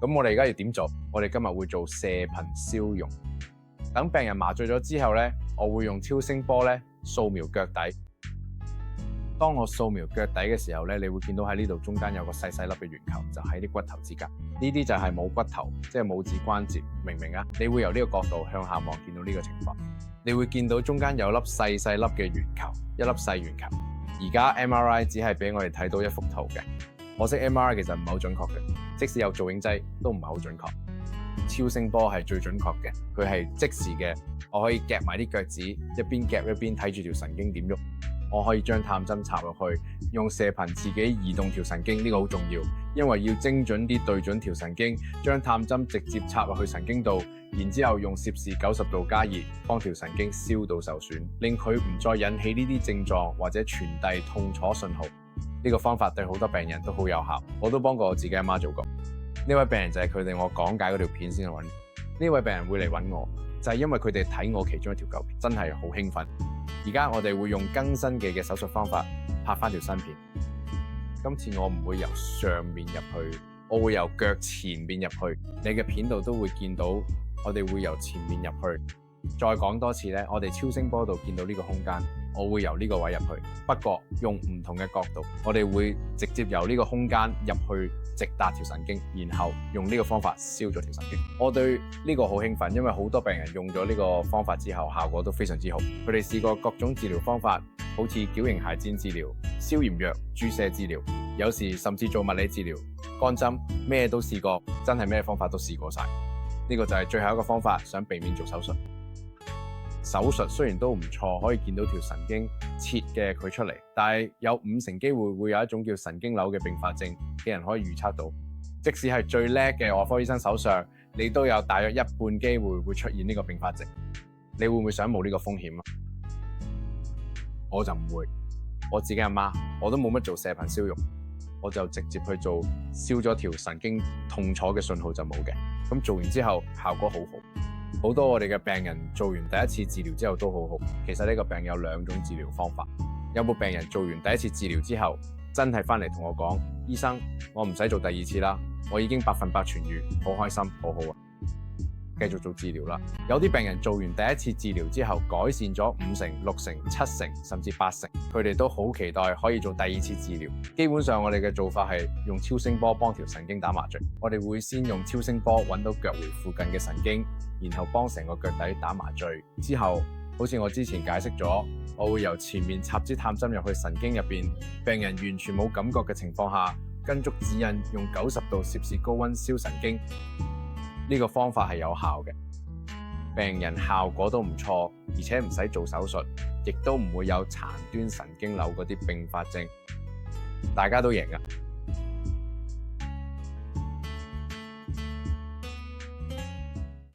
咁我哋而家要點做？我哋今日會做射頻消融。等病人麻醉咗之後咧，我會用超聲波咧掃描腳底。當我掃描腳底嘅時候咧，你會見到喺呢度中間有個細細粒嘅圓球，就喺啲骨頭之間。呢啲就係冇骨頭，即係拇指關節，明唔明啊？你會由呢個角度向下望，見到呢個情況。你會見到中間有粒細細粒嘅圓球，一粒細圓球。而家 MRI 只係俾我哋睇到一幅圖嘅，可惜 MRI 其實唔係好準確嘅，即使有造影劑都唔係好準確。超聲波係最準確嘅，佢係即時嘅，我可以夾埋啲腳趾，一邊夾一邊睇住條神經點喐。我可以將探針插落去，用射頻自己移動條神經，呢個好重要，因為要精準啲對準條神經，將探針直接插落去神經度，然之後用攝氏90度加熱，幫條神經燒到受損，令佢唔再引起呢啲症狀或者傳遞痛楚信號。呢個方法對好多病人都好有效，我都幫過我自己阿媽做過。呢位病人就係佢哋我講解嗰條片先嚟揾。呢位病人會嚟揾我，就係因為佢哋睇我其中一條舊片，真係好興奮。而家我哋會用更新嘅手術方法拍翻條新片。今次我唔會由上面入去，我會由腳前面入去。你嘅片度都會見到，我哋會由前面入去。再講多次咧，我哋超聲波度見到呢個空間，我會由呢個位入去。不過用唔同嘅角度，我哋會直接由呢個空間入去，直達條神經，然後用呢個方法燒咗條神經。我對呢個好興奮，因為好多病人用咗呢個方法之後，效果都非常之好。佢哋試過各種治療方法，好似矯形鞋墊治療、消炎藥、注射治療，有時甚至做物理治療、乾針，咩都試過，真係咩方法都試過晒。呢個就係最後一個方法，想避免做手術。手術雖然都唔錯，可以見到條神經切嘅佢出嚟，但係有50%機會會有一種叫神經瘤嘅併發症嘅人可以預測到。即使係最叻嘅外科醫生手上，你都有大約一半機會會出現呢個併發症。你會唔會想冒呢個風險啊？我就唔會。我自己阿媽，我都冇乜做射頻消融，我就直接去做燒咗條神經痛楚嘅信號就冇嘅。咁做完之後效果好好。好多我哋嘅病人做完第一次治療之後都好好。其實呢個病有2種治療方法。有冇病人做完第一次治療之後，真係翻嚟同我講，醫生，我唔使做第2次啦，我已經100%痊愈，好開心，好好啊，繼續做治療啦。有啲病人做完第一次治療之後，改善咗5成、6成、7成，甚至8成，佢哋都好期待可以做第2次治療。基本上我哋嘅做法係用超聲波幫條神經打麻醉。我哋會先用超聲波揾到腳踝附近嘅神經，然後幫成個腳底打麻醉。之後好似我之前解釋咗，我會由前面插支探針入去神經入邊，病人完全冇感覺嘅情況下，跟足指引用90度攝氏高溫燒神經。呢個方法係有效嘅，病人效果都唔錯，而且唔使做手術，亦都唔會有殘端神經瘤嗰啲併發症，大家都贏㗎。